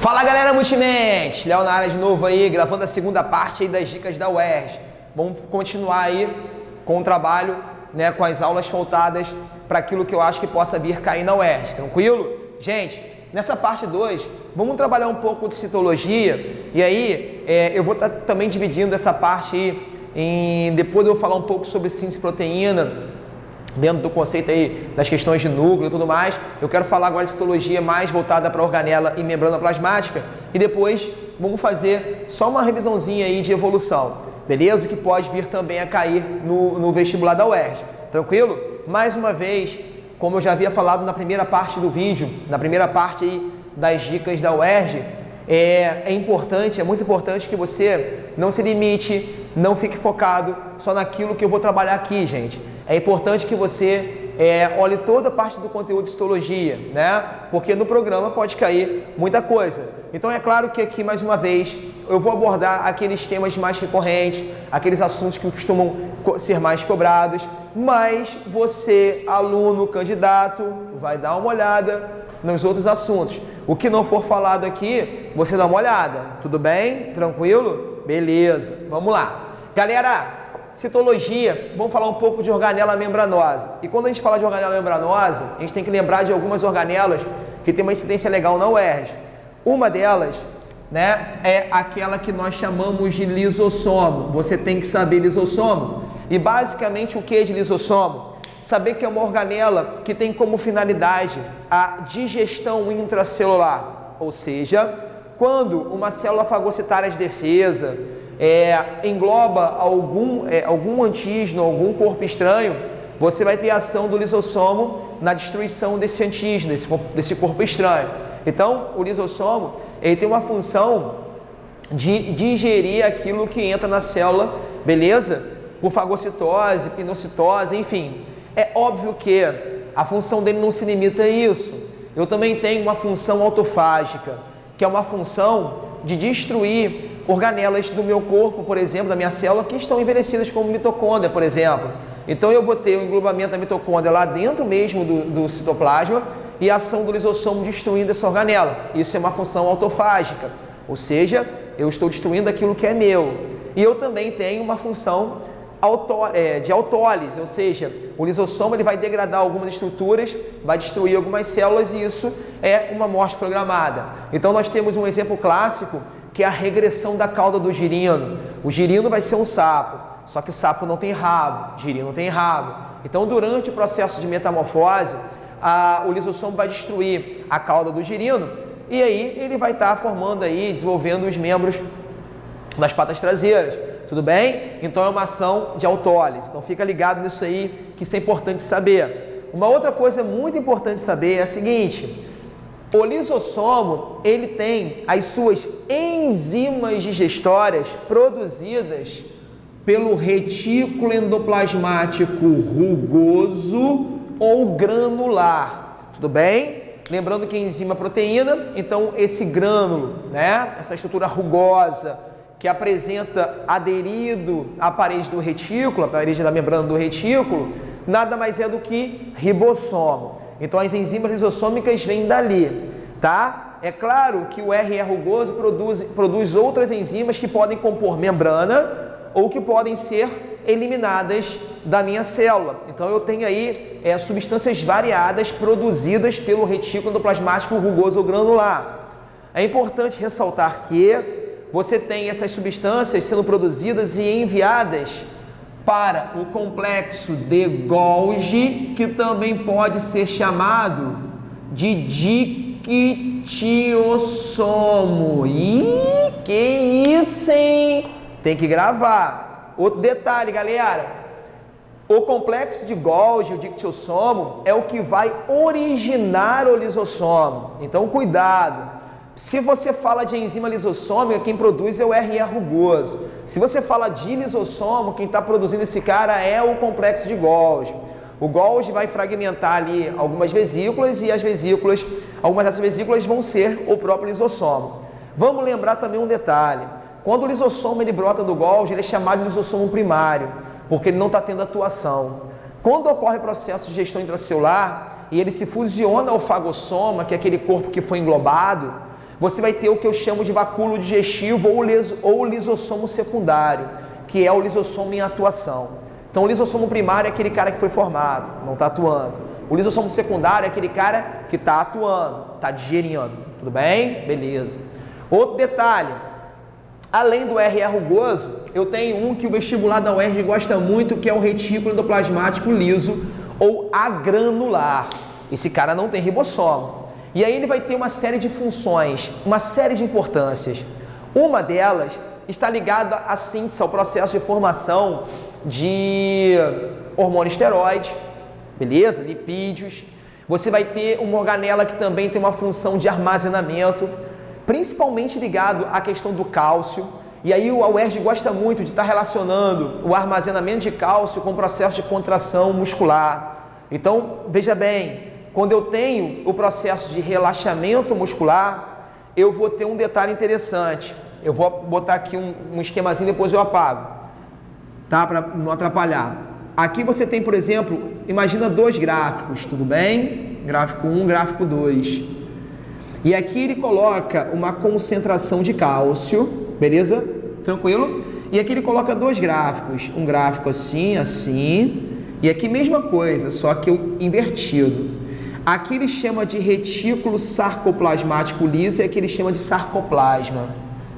Fala galera multimente, Léo na área de novo aí, gravando a segunda parte aí das dicas da UERJ. Vamos continuar aí com o trabalho, né, com as aulas voltadas para aquilo que eu acho que possa vir cair na UERJ, tranquilo? Gente, nessa parte 2, vamos trabalhar um pouco de citologia e aí eu vou estar também dividindo essa parte aí, depois eu vou falar um pouco sobre síntese proteína, dentro do conceito aí das questões de núcleo e tudo mais. Eu quero falar agora de citologia mais voltada para organela e membrana plasmática e depois vamos fazer só uma revisãozinha aí de evolução, beleza? O que pode vir também a cair no vestibular da UERJ, tranquilo? Mais uma vez, como eu já havia falado na primeira parte do vídeo, na primeira parte aí das dicas da UERJ, é muito importante que você não se limite, não fique focado só naquilo que eu vou trabalhar aqui, gente. É importante que você olhe toda a parte do conteúdo de histologia, né? Porque no programa pode cair muita coisa. Então é claro que aqui, mais uma vez, eu vou abordar aqueles temas mais recorrentes, aqueles assuntos que costumam ser mais cobrados, mas você, aluno, candidato, vai dar uma olhada nos outros assuntos. O que não for falado aqui, você dá uma olhada. Tudo bem? Tranquilo? Beleza. Vamos lá. Galera, citologia, vamos falar um pouco de organela membranosa. E quando a gente fala de organela membranosa, a gente tem que lembrar de algumas organelas que tem uma incidência legal na UERJ. Uma delas, né, é aquela que nós chamamos de lisossomo. Você tem que saber lisossomo. E basicamente o que é de lisossomo? Saber que é uma organela que tem como finalidade a digestão intracelular. Ou seja, quando uma célula fagocitária de defesa engloba algum antígeno, algum corpo estranho, você vai ter a ação do lisossomo na destruição desse antígeno, desse corpo estranho. Então, o lisossomo ele tem uma função de digerir aquilo que entra na célula, beleza? Por fagocitose, pinocitose, enfim. É óbvio que a função dele não se limita a isso. Eu também tenho uma função autofágica, que é uma função de destruir organelas do meu corpo, por exemplo, da minha célula, que estão envelhecidas como mitocôndria, por exemplo. Então eu vou ter o englobamento da mitocôndria lá dentro mesmo do citoplasma e a ação do lisossomo destruindo essa organela. Isso é uma função autofágica, ou seja, eu estou destruindo aquilo que é meu. E eu também tenho uma função de autólise, ou seja, o lisossomo ele vai degradar algumas estruturas, vai destruir algumas células e isso é uma morte programada. Então nós temos um exemplo clássico que é a regressão da cauda do girino. O girino vai ser um sapo, só que o sapo não tem rabo, girino tem rabo. Então durante o processo de metamorfose, o lisossomo vai destruir a cauda do girino e aí ele vai estar formando aí, desenvolvendo os membros das patas traseiras. Tudo bem? Então é uma ação de autólise. Então fica ligado nisso aí, que isso é importante saber. Uma outra coisa muito importante saber é a seguinte: o lisossomo, ele tem as suas enzimas digestórias produzidas pelo retículo endoplasmático rugoso ou granular. Tudo bem? Lembrando que a enzima proteína, então esse grânulo, né, essa estrutura rugosa, que apresenta aderido à parede do retículo, a parede da membrana do retículo, nada mais é do que ribossomo. Então as enzimas lisossômicas vêm dali, tá? É claro que o RE rugoso produz outras enzimas que podem compor membrana ou que podem ser eliminadas da minha célula. Então eu tenho aí substâncias variadas produzidas pelo retículo endoplasmático rugoso ou granular. É importante ressaltar que você tem essas substâncias sendo produzidas e enviadas para o complexo de Golgi, que também pode ser chamado de dictiossomo. Ih, que isso, hein? Tem que gravar. Outro detalhe, galera. O complexo de Golgi, o dictiossomo, é o que vai originar o lisossomo. Então, cuidado. Se você fala de enzima lisossômica, quem produz é o RE rugoso. Se você fala de lisossomo, quem está produzindo esse cara é o complexo de Golgi. O Golgi vai fragmentar ali algumas vesículas e algumas dessas vesículas vão ser o próprio lisossomo. Vamos lembrar também um detalhe. Quando o lisossomo ele brota do Golgi, ele é chamado de lisossomo primário, porque ele não está tendo atuação. Quando ocorre o processo de digestão intracelular e ele se fusiona ao fagossoma, que é aquele corpo que foi englobado, você vai ter o que eu chamo de vacúolo digestivo ou lisossomo secundário, que é o lisossomo em atuação. Então, o lisossomo primário é aquele cara que foi formado, não está atuando. O lisossomo secundário é aquele cara que está atuando, está digerindo. Tudo bem? Beleza. Outro detalhe, além do RE rugoso, eu tenho um que o vestibular da UERJ gosta muito, que é o retículo endoplasmático liso ou agranular. Esse cara não tem ribossomo. E aí ele vai ter uma série de funções, uma série de importâncias. Uma delas está ligada à síntese, ao processo de formação de hormônio esteroide, beleza? Lipídios. Você vai ter uma organela que também tem uma função de armazenamento, principalmente ligado à questão do cálcio. E aí a UERJ gosta muito de estar relacionando o armazenamento de cálcio com o processo de contração muscular. Então, veja bem, quando eu tenho o processo de relaxamento muscular, eu vou ter um detalhe interessante. Eu vou botar aqui um esquemazinho, depois eu apago, tá? Para não atrapalhar. Aqui você tem, por exemplo, imagina dois gráficos, tudo bem? Gráfico 1, gráfico 2. E aqui ele coloca uma concentração de cálcio, beleza? Tranquilo? E aqui ele coloca dois gráficos, um gráfico assim, assim, e aqui mesma coisa, só que invertido. Aqui ele chama de retículo sarcoplasmático liso e aqui ele chama de sarcoplasma.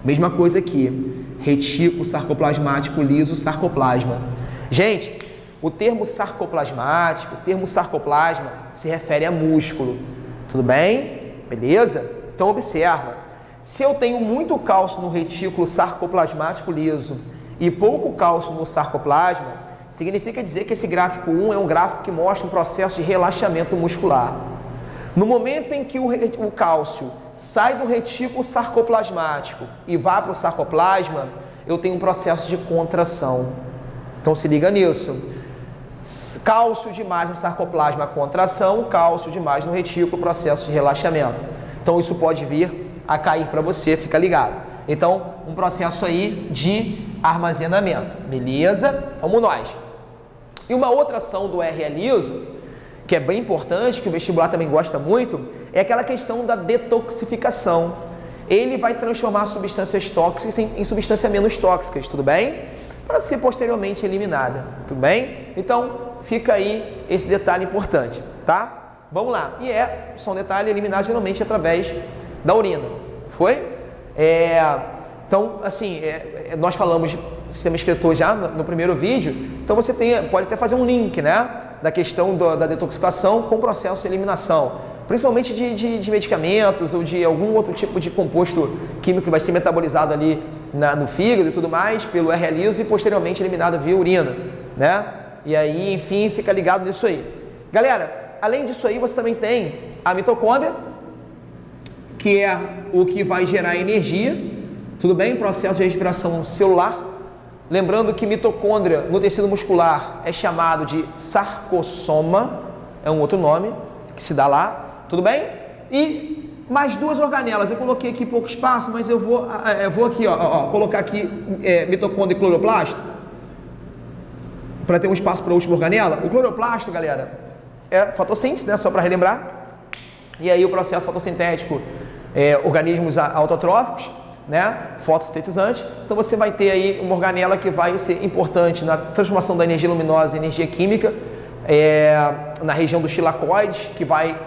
Mesma coisa aqui, retículo sarcoplasmático liso, sarcoplasma. Gente, o termo sarcoplasmático, o termo sarcoplasma se refere a músculo, tudo bem? Beleza? Então observa, se eu tenho muito cálcio no retículo sarcoplasmático liso e pouco cálcio no sarcoplasma, significa dizer que esse gráfico 1 é um gráfico que mostra um processo de relaxamento muscular. No momento em que o cálcio sai do retículo sarcoplasmático e vai para o sarcoplasma, eu tenho um processo de contração. Então se liga nisso. Cálcio demais no sarcoplasma, contração, cálcio demais no retículo, processo de relaxamento. Então isso pode vir a cair para você, fica ligado. Então, um processo aí de armazenamento, beleza? Vamos nós. E uma outra ação do RE liso, que é bem importante, que o vestibular também gosta muito, é aquela questão da detoxificação. Ele vai transformar substâncias tóxicas em substâncias menos tóxicas, tudo bem? Para ser posteriormente eliminada, tudo bem? Então, fica aí esse detalhe importante, tá? Vamos lá. E só um detalhe, eliminado geralmente através da urina. Foi? Então, assim, nós falamos de sistema excretor já no primeiro vídeo, então você pode até fazer um link, né, da questão da detoxificação com o processo de eliminação, principalmente de medicamentos ou de algum outro tipo de composto químico que vai ser metabolizado ali no fígado e tudo mais, pelo RE liso e posteriormente eliminado via urina, né? E aí, enfim, fica ligado nisso aí. Galera, além disso aí, você também tem a mitocôndria, que é o que vai gerar energia, tudo bem? Processo de respiração celular. Lembrando que mitocôndria no tecido muscular é chamado de sarcossoma, é um outro nome que se dá lá, tudo bem? E mais duas organelas, eu coloquei aqui pouco espaço, mas eu vou aqui, colocar aqui mitocôndria e cloroplasto, para ter um espaço para a última organela. O cloroplasto, galera, é fotossíntese, né? Só para relembrar. E aí o processo fotossintético, organismos autotróficos, né? Fotossintetizante. Então você vai ter aí uma organela que vai ser importante na transformação da energia luminosa em energia química, na região dos tilacoides, que vai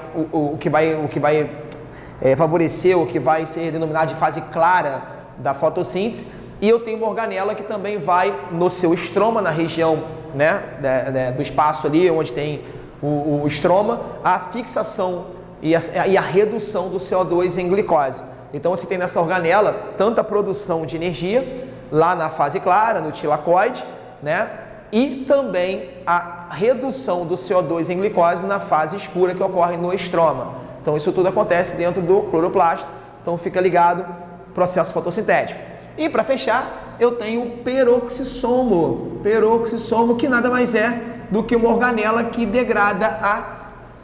favorecer, o que vai ser denominado de fase clara da fotossíntese. E eu tenho uma organela que também vai no seu estroma, na região, né, do espaço ali onde tem o estroma, a fixação e a redução do CO2 em glicose. Então você tem nessa organela tanta produção de energia lá na fase clara, no tilacoide, né? E também a redução do CO2 em glicose na fase escura que ocorre no estroma. Então isso tudo acontece dentro do cloroplasto. Então fica ligado, processo fotossintético. E para fechar, eu tenho o peroxissomo. Peroxissomo que nada mais é do que uma organela que degrada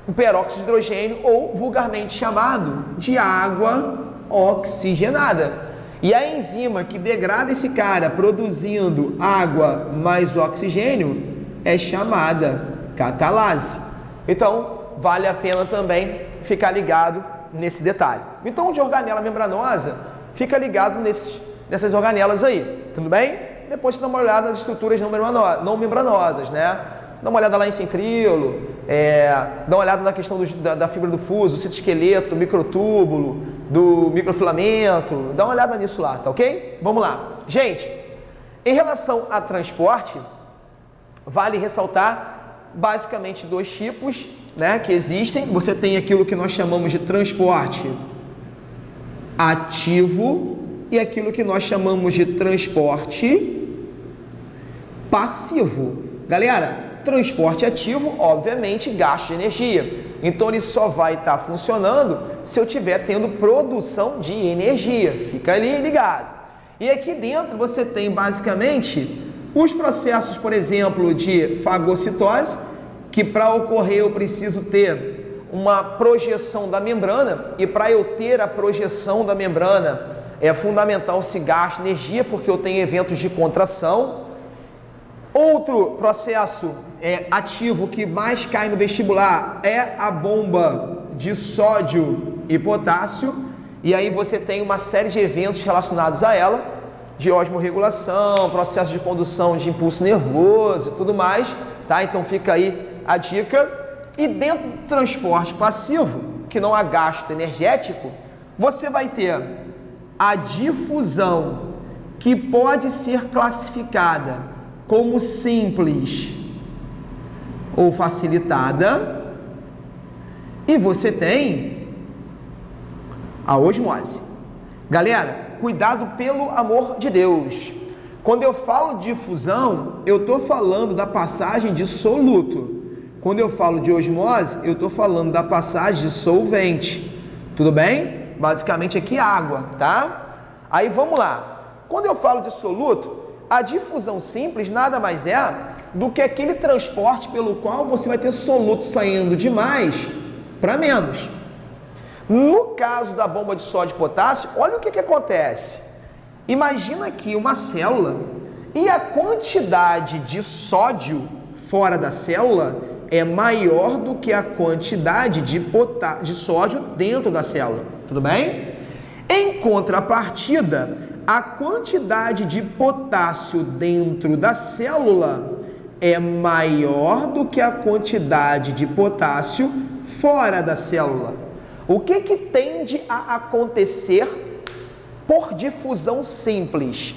o peróxido de hidrogênio, ou vulgarmente chamado de água oxigenada. E a enzima que degrada esse cara produzindo água mais oxigênio é chamada catalase. Então, vale a pena também ficar ligado nesse detalhe. Então, de organela membranosa, fica ligado nessas organelas aí, tudo bem? Depois você dá uma olhada nas estruturas não membranosas, né? Dá uma olhada lá em centríolo, dá uma olhada na questão da fibra do fuso, do citoesqueleto, do microtúbulo, do microfilamento, dá uma olhada nisso lá, tá ok? Vamos lá. Gente, em relação a transporte, vale ressaltar basicamente dois tipos, né, que existem. Você tem aquilo que nós chamamos de transporte ativo e aquilo que nós chamamos de transporte passivo. Galera, transporte ativo, obviamente, gasta energia. Então, ele só vai estar funcionando se eu estiver tendo produção de energia. Fica ali ligado. E aqui dentro você tem basicamente os processos, por exemplo, de fagocitose, que para ocorrer eu preciso ter uma projeção da membrana, e para eu ter a projeção da membrana é fundamental se gasta energia, porque eu tenho eventos de contração. Outro processo ativo que mais cai no vestibular é a bomba de sódio e potássio, e aí você tem uma série de eventos relacionados a ela, de osmorregulação, processo de condução de impulso nervoso e tudo mais, tá? Então fica aí a dica. E dentro do transporte passivo, que não há gasto energético, você vai ter a difusão, que pode ser classificada como simples ou facilitada, e você tem a osmose. Galera, cuidado pelo amor de Deus. Quando eu falo de difusão, eu estou falando da passagem de soluto. Quando eu falo de osmose, eu estou falando da passagem de solvente. Tudo bem? Basicamente aqui água, tá? Aí vamos lá. Quando eu falo de soluto, a difusão simples nada mais é do que aquele transporte pelo qual você vai ter soluto saindo de mais para menos. No caso da bomba de sódio e potássio, olha o que acontece. Imagina aqui uma célula e a quantidade de sódio fora da célula é maior do que a quantidade de sódio dentro da célula. Tudo bem? Em contrapartida, a quantidade de potássio dentro da célula é maior do que a quantidade de potássio fora da célula. O que tende a acontecer por difusão simples?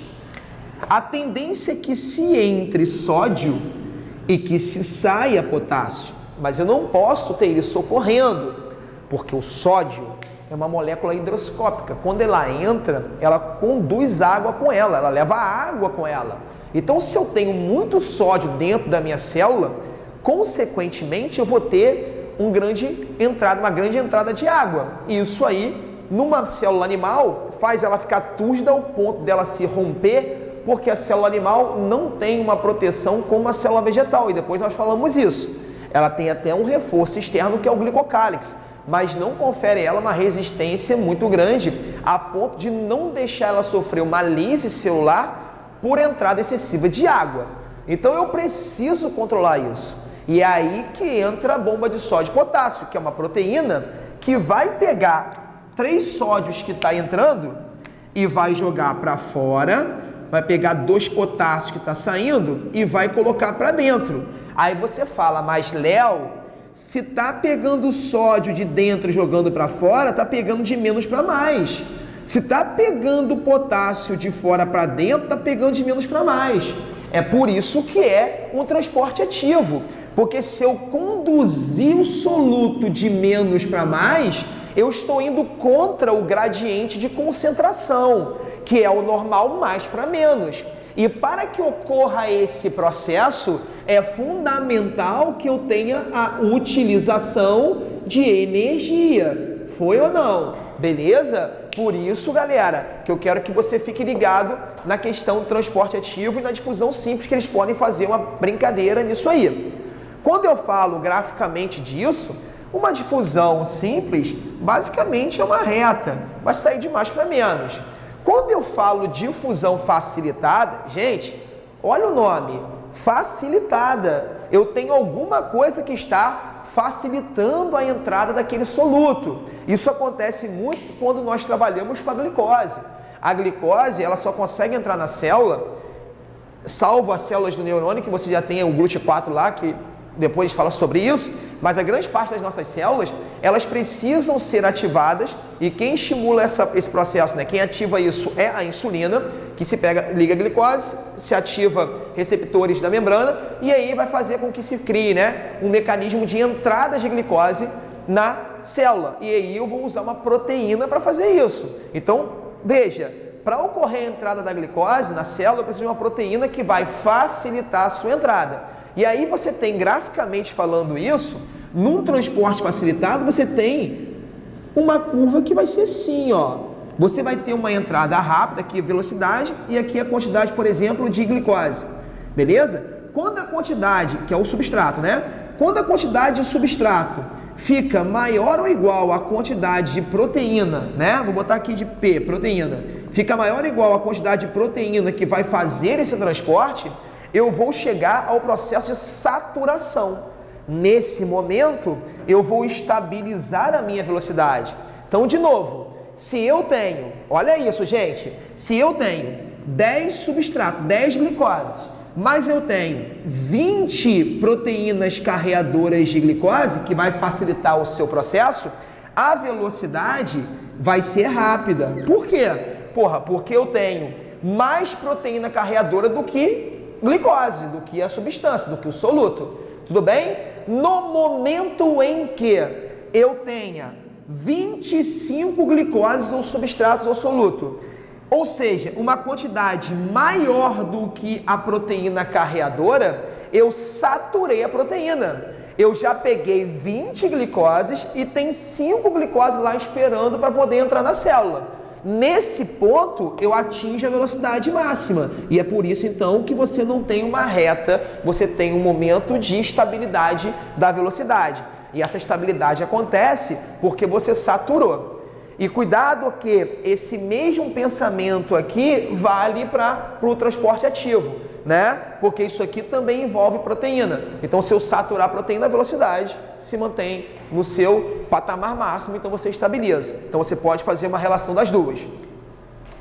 A tendência é que se entre sódio e que se saia potássio, mas eu não posso ter isso ocorrendo, porque o sódio é uma molécula higroscópica. Quando ela entra, ela conduz água com ela, ela leva água com ela. Então, se eu tenho muito sódio dentro da minha célula, consequentemente eu vou ter uma grande entrada de água. E isso aí, numa célula animal, faz ela ficar túrgida ao ponto dela se romper, porque a célula animal não tem uma proteção como a célula vegetal, e depois nós falamos isso. Ela tem até um reforço externo, que é o glicocálix, mas não confere a ela uma resistência muito grande, a ponto de não deixar ela sofrer uma lise celular por entrada excessiva de água. Então eu preciso controlar isso. E é aí que entra a bomba de sódio e potássio, que é uma proteína que vai pegar 3 sódios que está entrando e vai jogar para fora, vai pegar 2 potássios que está saindo e vai colocar para dentro. Aí você fala, mas Léo, se está pegando sódio de dentro e jogando para fora, está pegando de menos para mais. Se está pegando potássio de fora para dentro, está pegando de menos para mais. É por isso que é um transporte ativo. Porque se eu conduzir o soluto de menos para mais, eu estou indo contra o gradiente de concentração, que é o normal mais para menos. E para que ocorra esse processo, é fundamental que eu tenha a utilização de energia. Foi ou não? Beleza? Por isso, galera, que eu quero que você fique ligado na questão do transporte ativo e na difusão simples, que eles podem fazer uma brincadeira nisso aí. Quando eu falo graficamente disso, uma difusão simples, basicamente é uma reta, vai sair de mais para menos. Quando eu falo difusão facilitada, gente, olha o nome, facilitada. Eu tenho alguma coisa que está facilitando a entrada daquele soluto. Isso acontece muito quando nós trabalhamos com a glicose. A glicose, ela só consegue entrar na célula, salvo as células do neurônio, que você já tem o GLUT4 lá, que depois a gente fala sobre isso, mas a grande parte das nossas células, elas precisam ser ativadas, e quem estimula esse processo, né, quem ativa isso é a insulina, que liga a glicose, se ativa receptores da membrana, e aí vai fazer com que se crie, né, um mecanismo de entrada de glicose na célula, e aí eu vou usar uma proteína para fazer isso. Então, veja, para ocorrer a entrada da glicose na célula, eu preciso de uma proteína que vai facilitar a sua entrada. E aí você tem, graficamente falando isso, num transporte facilitado, você tem uma curva que vai ser assim, ó. Você vai ter uma entrada rápida, aqui a velocidade, e aqui a quantidade, por exemplo, de glicose. Beleza? Quando a quantidade, que é o substrato, né? Quando a quantidade de substrato fica maior ou igual à quantidade de proteína, né? Vou botar aqui de P, proteína. Fica maior ou igual à quantidade de proteína que vai fazer esse transporte, eu vou chegar ao processo de saturação. Nesse momento, eu vou estabilizar a minha velocidade. Então, de novo, se eu tenho, olha isso, gente, se eu tenho 10 substratos, 10 glicoses, mas eu tenho 20 proteínas carreadoras de glicose, que vai facilitar o seu processo, a velocidade vai ser rápida. Por quê? Porque eu tenho mais proteína carreadora do que glicose, do que a substância, do que o soluto. Tudo bem? No momento em que eu tenha 25 glicoses ou substratos ou soluto, ou seja, uma quantidade maior do que a proteína carreadora, eu saturei a proteína. Eu já peguei 20 glicoses e tem 5 glicoses lá esperando para poder entrar na célula. Nesse ponto, eu atingo a velocidade máxima. E é por isso, então, que você não tem uma reta, você tem um momento de estabilidade da velocidade. E essa estabilidade acontece porque você saturou. E cuidado que esse mesmo pensamento aqui vale para o transporte ativo, né? Porque isso aqui também envolve proteína. Então, se eu saturar a proteína, a velocidade se mantém no seu patamar máximo, então você estabiliza. Então, você pode fazer uma relação das duas.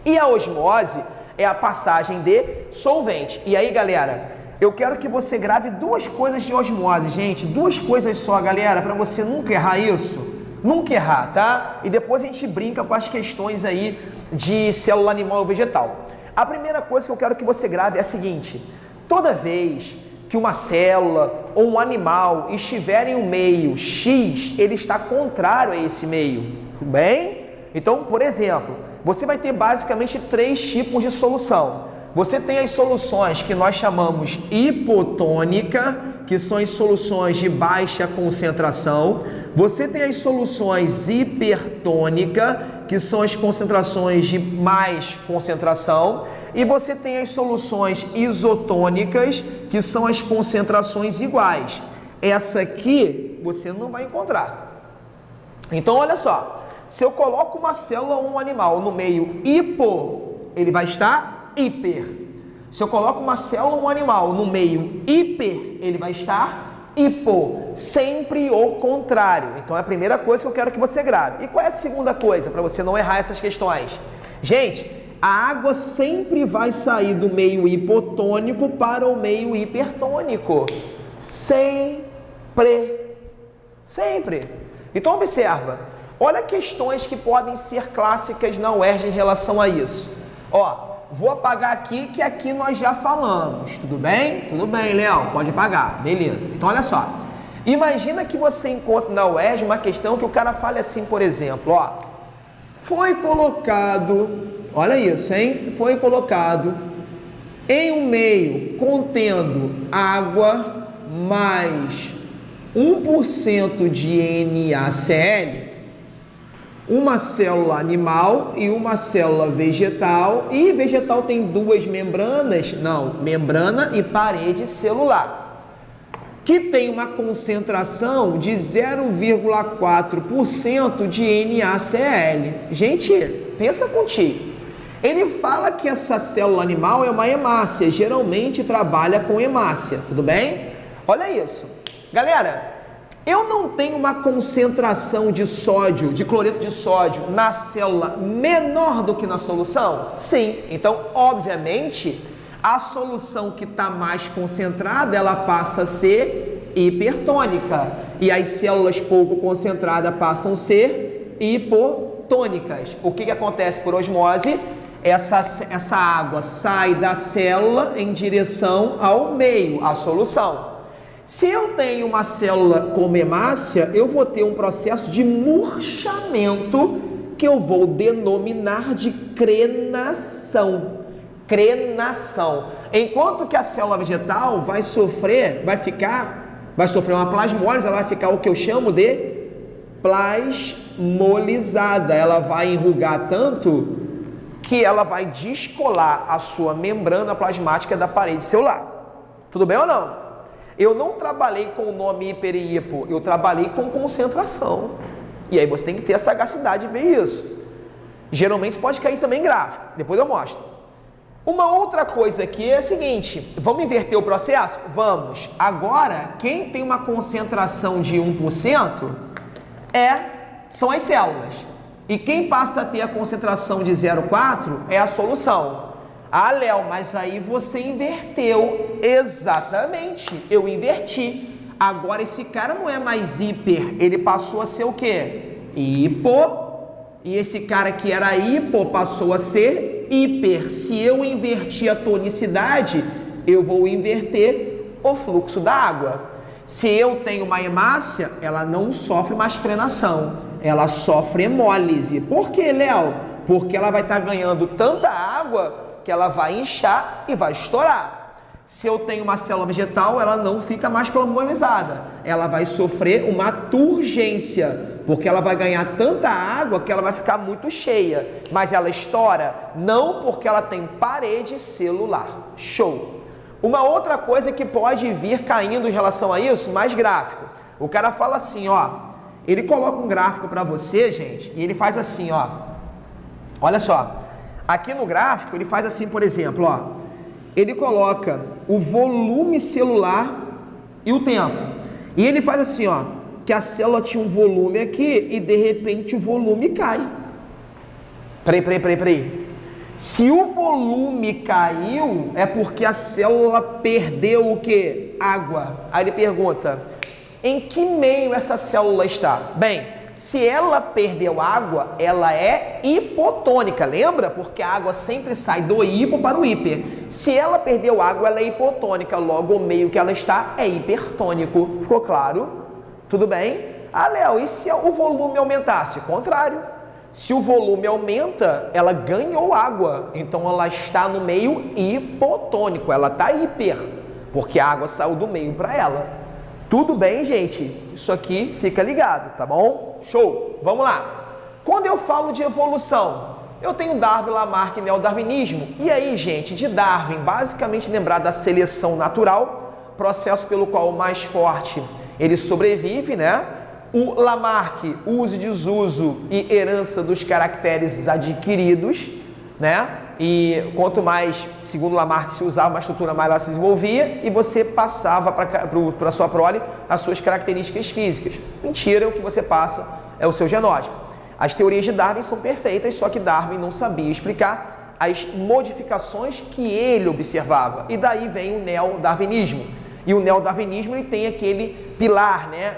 E a osmose é a passagem de solvente. E aí, galera, eu quero que você grave duas coisas de osmose, gente. Duas coisas só, galera, para você nunca errar isso. Nunca errar, tá? E depois a gente brinca com as questões aí de célula animal ou vegetal. A primeira coisa que eu quero que você grave é a seguinte: toda vez que uma célula ou um animal estiver em um meio X, ele está contrário a esse meio, tudo bem? Então, por exemplo, você vai ter basicamente 3 tipos de solução. Você tem as soluções que nós chamamos hipotônica, que são as soluções de baixa concentração. Você tem as soluções hipertônica, que são as concentrações de mais concentração. E você tem as soluções isotônicas, que são as concentrações iguais. Essa aqui você não vai encontrar. Então, olha só. Se eu coloco uma célula ou um animal no meio hipo, ele vai estar hiper. Se eu coloco uma célula ou um animal no meio hiper, ele vai estar hipo. Sempre o contrário. Então, é a primeira coisa que eu quero que você grave. E qual é a segunda coisa, para você não errar essas questões? Gente, a água sempre vai sair do meio hipotônico para o meio hipertônico. Sempre. Sempre. Então, observa. Olha questões que podem ser clássicas na UERJ em relação a isso. Ó, vou apagar aqui, que aqui nós já falamos. Tudo bem? Tudo bem, Léo. Pode apagar. Beleza. Então, olha só. Imagina que você encontre na UERJ uma questão que o cara fale assim, por exemplo, ó. Foi colocado, olha isso, hein? Foi colocado em um meio contendo água mais 1% de NaCl, uma célula animal e uma célula vegetal. E vegetal tem duas membranas, não, membrana e parede celular, que tem uma concentração de 0,4% de NaCl. Gente, pensa contigo. Ele fala que essa célula animal é uma hemácia, geralmente trabalha com hemácia, tudo bem? Olha isso. Galera, Eu não tenho uma concentração de sódio, de cloreto de sódio na célula menor do que na solução? Sim. Então, obviamente, a solução que está mais concentrada, ela passa a ser hipertônica. E as células pouco concentradas passam a ser hipotônicas. O que acontece por osmose? Essa água sai da célula em direção ao meio, à solução. Se eu tenho uma célula com hemácia, eu vou ter um processo de murchamento que eu vou denominar de crenação. Crenação. Enquanto que a célula vegetal vai sofrer uma plasmólise, ela vai ficar o que eu chamo de plasmolizada. Ela vai enrugar tanto que ela vai descolar a sua membrana plasmática da parede celular. Tudo bem ou não? Eu não trabalhei com o nome hiper e hipo, eu trabalhei com concentração. E aí você tem que ter a sagacidade de ver isso. Geralmente pode cair também em gráfico, depois eu mostro. Uma outra coisa aqui é a seguinte, vamos inverter o processo? Vamos. Agora, quem tem uma concentração de 1% são as células. E quem passa a ter a concentração de 0,4 é a solução. Ah, Léo, mas aí você inverteu. Exatamente, eu inverti. Agora esse cara não é mais hiper, ele passou a ser o quê? Hipo. E esse cara que era hipo passou a ser hiper. Se eu invertir a tonicidade, eu vou inverter o fluxo da água. Se eu tenho uma hemácia, ela não sofre mais crenação, ela sofre hemólise. Por quê, Léo? Porque ela vai estar ganhando tanta água que ela vai inchar e vai estourar. Se eu tenho uma célula vegetal, ela não fica mais plasmolizada, ela vai sofrer uma turgência, porque ela vai ganhar tanta água que ela vai ficar muito cheia, mas ela estoura não, porque ela tem parede celular. Show! Uma outra coisa que pode vir caindo em relação a isso, mais gráfico. O cara fala assim, ó, ele coloca um gráfico para você, gente, e ele faz assim, ó. Olha só, aqui no gráfico ele faz assim, por exemplo, ó. Ele coloca o volume celular e o tempo. E ele faz assim, ó, que a célula tinha um volume aqui e de repente o volume cai. Peraí. Se o volume caiu, é porque a célula perdeu o quê? Água. Aí ele pergunta, em que meio essa célula está? Bem, se ela perdeu água, ela é hipotônica, lembra? Porque a água sempre sai do hipo para o hiper. Se ela perdeu água, ela é hipotônica, logo o meio que ela está é hipertônico. Ficou claro? Tudo bem? Ah, Léo, e se o volume aumentasse? Contrário. Se o volume aumenta, ela ganhou água, então ela está no meio hipotônico, ela está hiper, porque a água saiu do meio para ela. Tudo bem, gente? Isso aqui fica ligado, tá bom? Show! Vamos lá! Quando eu falo de evolução, eu tenho Darwin, Lamarck e neodarwinismo. E aí, gente, de Darwin, basicamente lembrar da seleção natural, processo pelo qual o mais forte ele sobrevive, né? O Lamarck, uso e desuso e herança dos caracteres adquiridos, né? E quanto mais, segundo Lamarck, se usava uma estrutura, mais ela se desenvolvia e você passava para a sua prole as suas características físicas. Mentira, o que você passa é o seu genótipo. As teorias de Darwin são perfeitas, só que Darwin não sabia explicar as modificações que ele observava. E daí vem o neodarwinismo. E o neodarwinismo ele tem aquele pilar, né?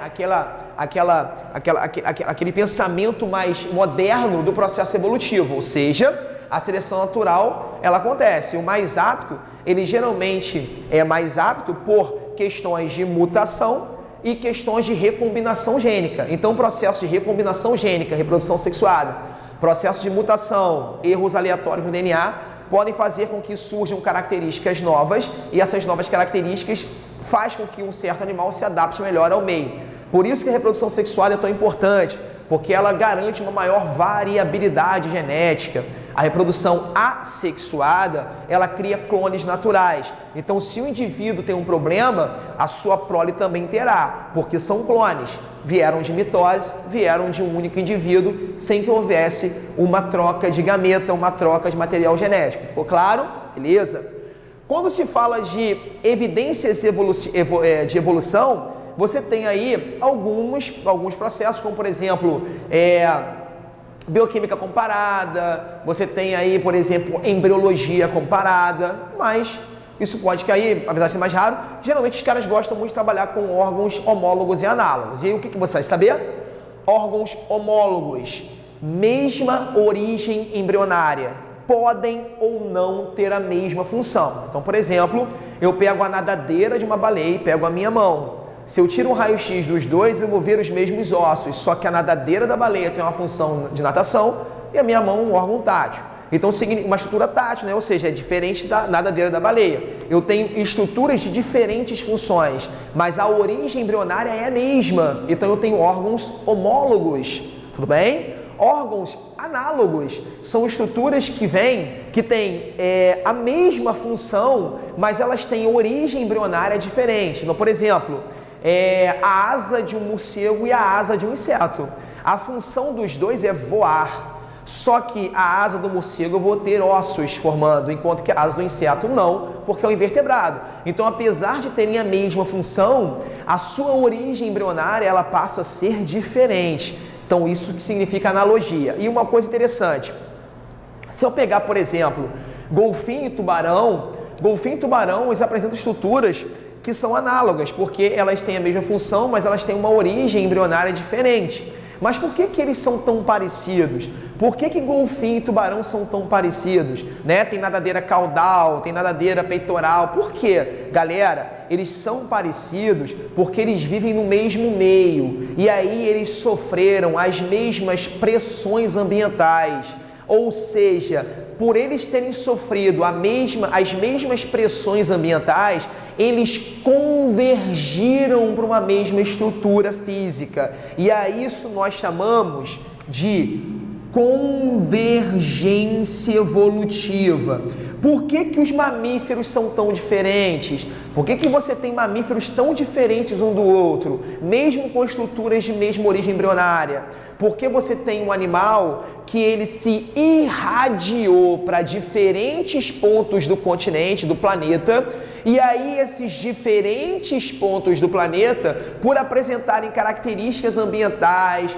Aquele pensamento mais moderno do processo evolutivo, ou seja, a seleção natural, ela acontece. O mais apto, ele geralmente é mais apto por questões de mutação e questões de recombinação gênica. Então, processo de recombinação gênica, reprodução sexuada, processo de mutação, erros aleatórios no DNA, podem fazer com que surjam características novas e essas novas características faz com que um certo animal se adapte melhor ao meio. Por isso que a reprodução sexuada é tão importante, porque ela garante uma maior variabilidade genética. A reprodução assexuada, ela cria clones naturais. Então, se o indivíduo tem um problema, a sua prole também terá, porque são clones. Vieram de mitose, vieram de um único indivíduo, sem que houvesse uma troca de gameta, uma troca de material genético. Ficou claro? Beleza? Quando se fala de evidências de evolução, você tem aí alguns processos, como por exemplo, bioquímica comparada, você tem aí, por exemplo, embriologia comparada, mas isso pode cair, apesar de ser mais raro, geralmente os caras gostam muito de trabalhar com órgãos homólogos e análogos. E aí o que você vai saber? Órgãos homólogos, mesma origem embrionária, podem ou não ter a mesma função. Então, por exemplo, eu pego a nadadeira de uma baleia e pego a minha mão. Se eu tiro um raio-x dos dois, eu vou ver os mesmos ossos, só que a nadadeira da baleia tem uma função de natação e a minha mão um órgão tátil. Então, uma estrutura tátil, né? Ou seja, é diferente da nadadeira da baleia. Eu tenho estruturas de diferentes funções, mas a origem embrionária é a mesma. Então, eu tenho órgãos homólogos, tudo bem? Órgãos análogos são estruturas que têm a mesma função, mas elas têm origem embrionária diferente. Então, por exemplo, a asa de um morcego e a asa de um inseto. A função dos dois é voar. Só que a asa do morcego eu vou ter ossos formando, enquanto que a asa do inseto não, porque é um invertebrado. Então, apesar de terem a mesma função, a sua origem embrionária ela passa a ser diferente. Então, isso que significa analogia. E uma coisa interessante, se eu pegar, por exemplo, golfinho e tubarão, eles apresentam estruturas que são análogas, porque elas têm a mesma função, mas elas têm uma origem embrionária diferente. Mas por que eles são tão parecidos? Por que golfinho e tubarão são tão parecidos? Né? Tem nadadeira caudal, tem nadadeira peitoral. Por quê? Galera, eles são parecidos porque eles vivem no mesmo meio. E aí eles sofreram as mesmas pressões ambientais. Ou seja, por eles terem sofrido as mesmas pressões ambientais, eles convergiram para uma mesma estrutura física. E a isso nós chamamos de convergência evolutiva. Por que os mamíferos são tão diferentes? Por que você tem mamíferos tão diferentes um do outro, mesmo com estruturas de mesma origem embrionária? Porque você tem um animal que ele se irradiou para diferentes pontos do continente, do planeta, e aí esses diferentes pontos do planeta, por apresentarem características ambientais,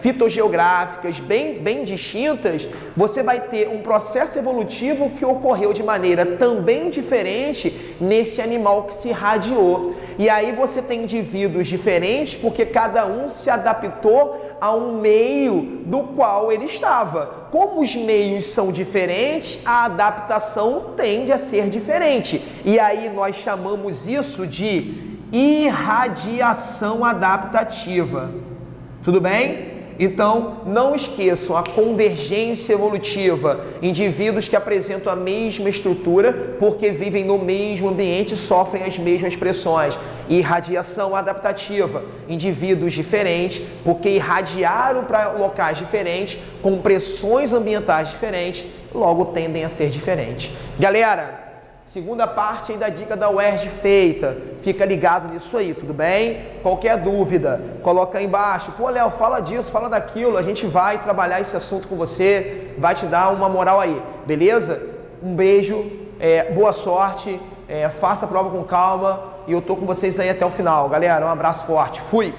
fitogeográficas bem distintas, você vai ter um processo evolutivo que ocorreu de maneira também diferente nesse animal que se irradiou. E aí você tem indivíduos diferentes porque cada um se adaptou a um meio do qual ele estava. Como os meios são diferentes, a adaptação tende a ser diferente. E aí nós chamamos isso de irradiação adaptativa. Tudo bem? Então, não esqueçam a convergência evolutiva, indivíduos que apresentam a mesma estrutura porque vivem no mesmo ambiente e sofrem as mesmas pressões. Irradiação adaptativa, indivíduos diferentes porque irradiaram para locais diferentes, com pressões ambientais diferentes, logo tendem a ser diferentes. Galera, segunda parte aí da dica da UERJ feita. Fica ligado nisso aí, tudo bem? Qualquer dúvida, coloca aí embaixo. Pô, Léo, fala disso, fala daquilo. A gente vai trabalhar esse assunto com você, vai te dar uma moral aí, beleza? Um beijo, boa sorte, faça a prova com calma e eu tô com vocês aí até o final. Galera, um abraço forte. Fui!